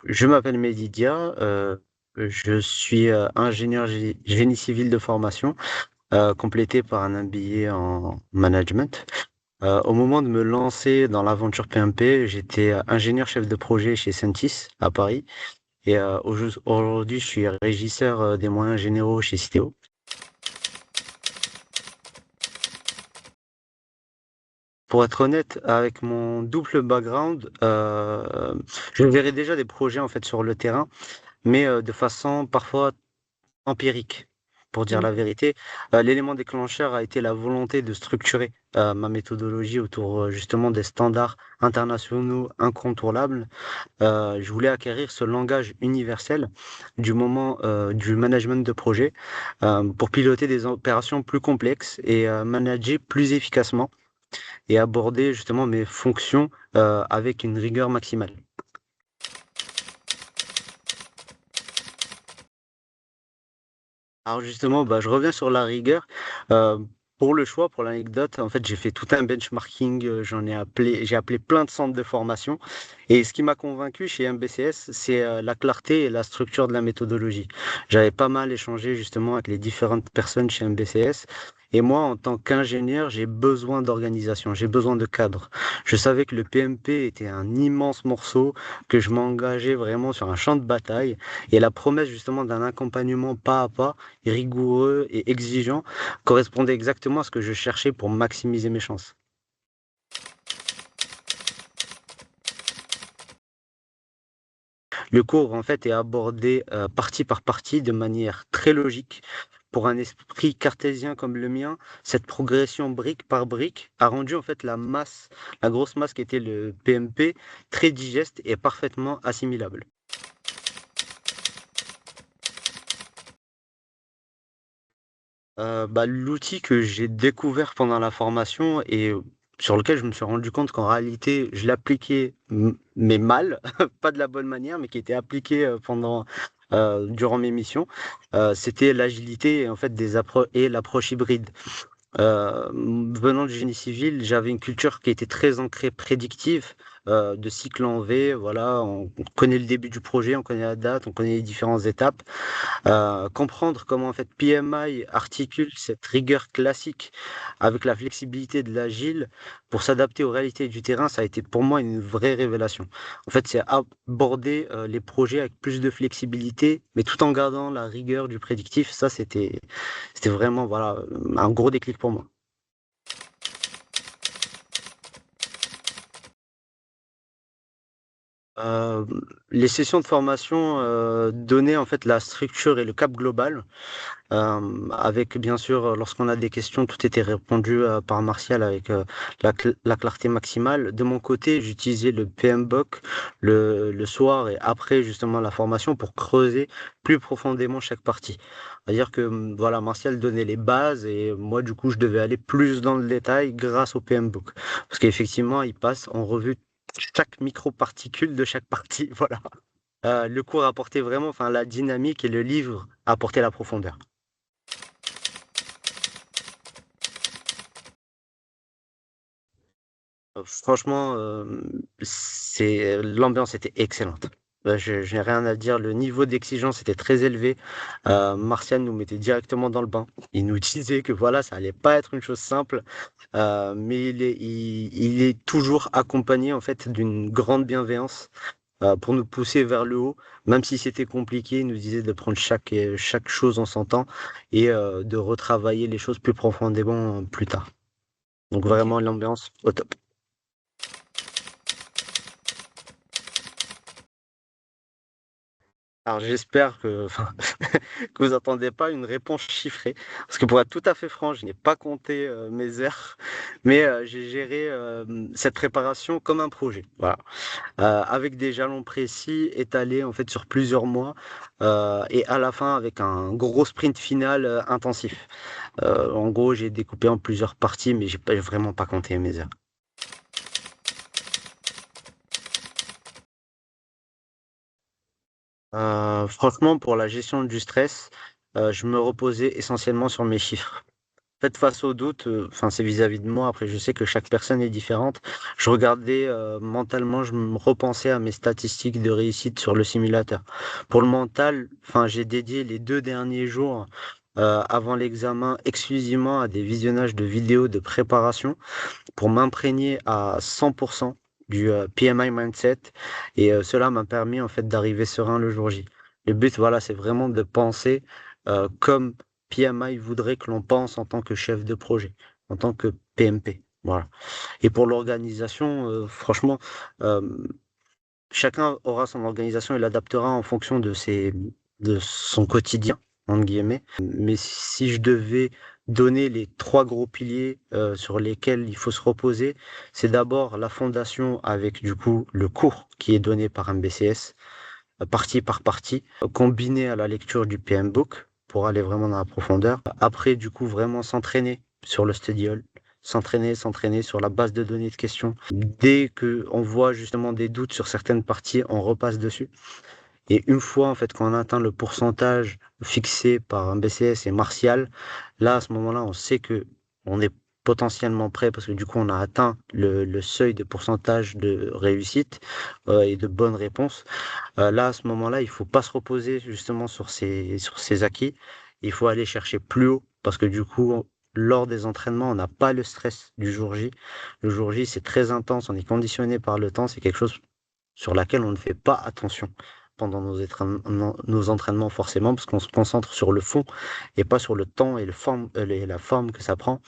Je m'appelle Medidia, je suis ingénieur génie civil de formation, complété par un MBA en management. Au moment de me lancer dans l'aventure PMP, j'étais ingénieur chef de projet chez Sentis à Paris et aujourd'hui je suis régisseur des moyens généraux chez Citeo. Pour être honnête, avec mon double background, je verrai déjà des projets en fait sur le terrain, mais de façon parfois empirique, pour dire la Mhm. vérité. L'élément déclencheur a été la volonté de structurer ma méthodologie autour justement des standards internationaux incontournables. Je voulais acquérir ce langage universel du moment du management de projet pour piloter des opérations plus complexes et manager plus efficacement et aborder justement mes fonctions avec une rigueur maximale. Alors justement, bah, je reviens sur la rigueur. Euh, pour le choix, pour l'anecdote, en fait, j'ai fait tout un benchmarking. J'ai appelé plein de centres de formation. Et ce qui m'a convaincu chez MBCS, c'est la clarté et la structure de la méthodologie. J'avais pas mal échangé justement avec les différentes personnes chez MBCS. Et moi, en tant qu'ingénieur, j'ai besoin d'organisation, j'ai besoin de cadre. Je savais que le PMP était un immense morceau, que je m'engageais vraiment sur un champ de bataille. Et la promesse justement d'un accompagnement pas à pas rigoureux et exigeant correspondait exactement à ce que je cherchais pour maximiser mes chances. Le cours, en fait, est abordé partie par partie de manière très logique. Pour un esprit cartésien comme le mien, cette progression brique par brique a rendu en fait la grosse masse qui était le PMP, très digeste et parfaitement assimilable. Bah, l'outil que j'ai découvert pendant la formation et sur lequel je me suis rendu compte qu'en réalité, je l'appliquais, mais mal, pas de la bonne manière, mais qui était appliqué durant mes missions, c'était l'agilité et en fait et l'approche hybride. Venant du génie civil, j'avais une culture qui était très ancrée prédictive, de cycle en V. Voilà, on connaît le début du projet, on connaît la date, on connaît les différentes étapes. Comprendre comment en fait PMI articule cette rigueur classique avec la flexibilité de l'agile pour s'adapter aux réalités du terrain, ça a été pour moi une vraie révélation. En fait, c'est aborder les projets avec plus de flexibilité, mais tout en gardant la rigueur du prédictif. Ça, c'était vraiment voilà un gros déclic pour moi. Euh, les sessions de formation donnaient en fait la structure et le cap global. Avec bien sûr, lorsqu'on a des questions, tout était répondu par Martial avec la clarté maximale. De mon côté, j'utilisais le PMBOK le soir et après justement la formation pour creuser plus profondément chaque partie. C'est-à-dire que voilà, Martial donnait les bases et moi du coup je devais aller plus dans le détail grâce au PMBOK. Parce qu'effectivement, il passe en revue chaque microparticule de chaque partie. Voilà. Le cours apportait vraiment enfin, la dynamique et le livre apportait la profondeur. Franchement, l'ambiance était excellente. Je n'ai rien à dire. Le niveau d'exigence était très élevé. Martial nous mettait directement dans le bain. Il nous disait que voilà, ça allait pas être une chose simple, mais il est toujours accompagné en fait d'une grande bienveillance pour nous pousser vers le haut. Même si c'était compliqué, il nous disait de prendre chaque chose en son temps et de retravailler les choses plus profondément plus tard. Donc Ok. vraiment l'ambiance au top. Alors j'espère que, enfin, que vous n'attendez pas une réponse chiffrée, parce que pour être tout à fait franc, je n'ai pas compté mes heures, mais j'ai géré cette préparation comme un projet, voilà. Avec des jalons précis étalés en fait sur plusieurs mois, et à la fin avec un gros sprint final intensif. En gros, j'ai découpé en plusieurs parties, mais j'ai vraiment pas compté mes heures. Franchement, pour la gestion du stress, je me reposais essentiellement sur mes chiffres. fait, face au doute, enfin, c'est vis-à-vis de moi. Après, je sais que chaque personne est différente. Je regardais mentalement, je me repensais à mes statistiques de réussite sur le simulateur. Pour le mental, enfin, j'ai dédié les 2 derniers jours avant l'examen exclusivement à des visionnages de vidéos de préparation pour m'imprégner à 100% du PMI mindset. Et cela m'a permis en fait d'arriver serein le jour J. Le but, voilà, c'est vraiment de penser comme PMI voudrait que l'on pense en tant que chef de projet, en tant que PMP. Voilà. Et pour l'organisation, franchement, euh, chacun aura son organisation et l'adaptera en fonction de son quotidien, entre guillemets. Mais si je devais donner les 3 gros piliers sur lesquels il faut se reposer, c'est d'abord la fondation avec du coup le cours qui est donné par un BCS, partie par partie, combiné à la lecture du PM Book pour aller vraiment dans la profondeur. Après, du coup, vraiment s'entraîner sur le study hall, s'entraîner sur la base de données de questions. Dès que on voit justement des doutes sur certaines parties, on repasse dessus. Et une fois en fait qu'on atteint le pourcentage fixé par un BCS et Martial, là à ce moment-là, on sait que on est potentiellement prêt parce que du coup on a atteint le seuil de pourcentage de réussite et de bonnes réponses. Là, à ce moment-là, il faut pas se reposer justement sur ses acquis. Il faut aller chercher plus haut parce que du coup, lors des entraînements, on n'a pas le stress du jour J. Le jour J, c'est très intense, on est conditionné par le temps, c'est quelque chose sur laquelle on ne fait pas attention pendant nos entraînements forcément parce qu'on se concentre sur le fond et pas sur le temps et la forme que ça prend.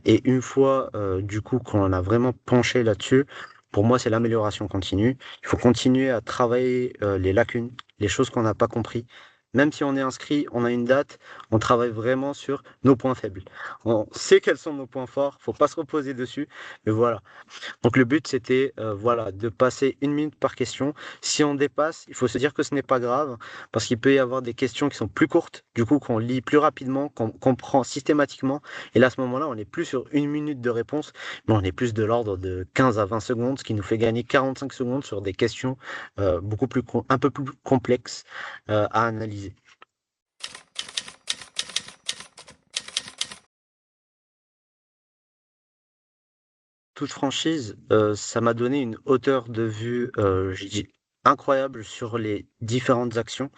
Et une fois, du coup, qu'on a vraiment penché là-dessus, pour moi, c'est l'amélioration continue. Il faut continuer à travailler les lacunes, les choses qu'on n'a pas compris. Même si on est inscrit, on a une date, on travaille vraiment sur nos points faibles. On sait quels sont nos points forts, faut pas se reposer dessus, mais voilà. Donc le but, c'était voilà, de passer 1 minute par question. Si on dépasse, il faut se dire que ce n'est pas grave, parce qu'il peut y avoir des questions qui sont plus courtes, du coup qu'on lit plus rapidement, qu'on comprend systématiquement. Et là, à ce moment-là, on n'est plus sur 1 minute de réponse, mais on est plus de l'ordre de 15 à 20 secondes, ce qui nous fait gagner 45 secondes sur des questions un peu plus complexes à analyser. Toute franchise, ça m'a donné une hauteur de vue, j'ai dit, incroyable sur les différentes actions.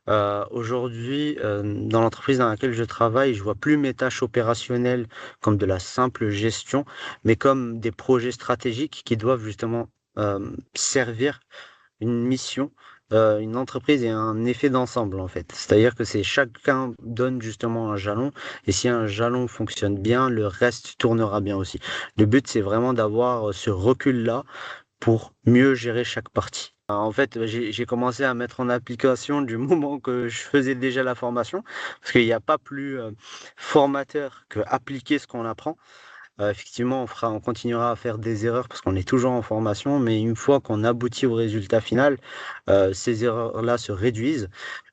Aujourd'hui, dans l'entreprise dans laquelle je travaille, je vois plus mes tâches opérationnelles comme de la simple gestion, mais comme des projets stratégiques qui doivent justement servir une mission, une entreprise et un effet d'ensemble en fait. C'est-à-dire que c'est chacun donne justement un jalon et si un jalon fonctionne bien, le reste tournera bien aussi. Le but, c'est vraiment d'avoir ce recul-là pour mieux gérer chaque partie. En fait, j'ai commencé à mettre en application du moment que je faisais déjà la formation, parce qu'il n'y a pas plus formateur que appliquer ce qu'on apprend. Effectivement, on continuera à faire des erreurs parce qu'on est toujours en formation, mais une fois qu'on aboutit au résultat final, ces erreurs-là se réduisent.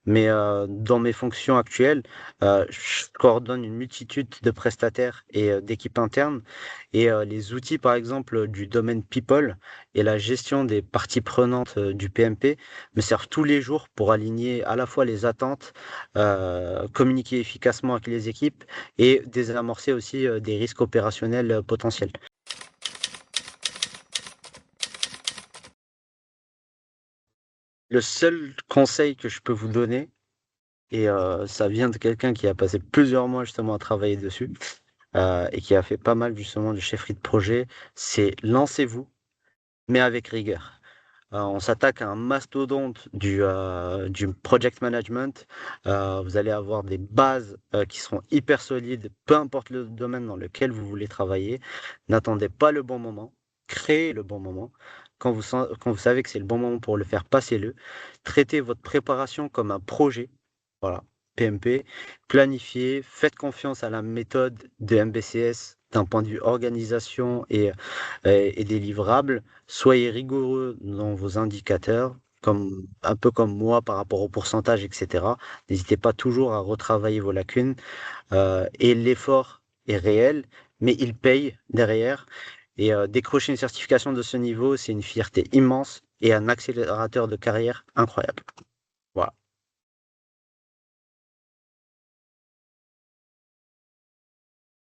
Mais dans mes fonctions actuelles, je coordonne une multitude de prestataires et d'équipes internes. Et les outils, par exemple, du domaine People et la gestion des parties prenantes du PMP me servent tous les jours pour aligner à la fois les attentes, communiquer efficacement avec les équipes et désamorcer aussi des risques opérationnels potentiels. Le seul conseil que je peux vous donner, et ça vient de quelqu'un qui a passé plusieurs mois justement à travailler dessus et qui a fait pas mal justement de chefferie de projet, c'est lancez-vous, mais avec rigueur. On s'attaque à un mastodonte du project management. Vous allez avoir des bases qui seront hyper solides, peu importe le domaine dans lequel vous voulez travailler. N'attendez pas le bon moment, créez le bon moment. Quand vous savez que c'est le bon moment pour le faire, passez-le. Traitez votre préparation comme un projet. Voilà, PMP. Planifiez, faites confiance à la méthode de MBCS d'un point de vue organisation et des livrables. Soyez rigoureux dans vos indicateurs, un peu comme moi par rapport au pourcentage, etc. N'hésitez pas toujours à retravailler vos lacunes. Et l'effort est réel, mais il paye derrière. Et décrocher une certification de ce niveau, c'est une fierté immense et un accélérateur de carrière incroyable.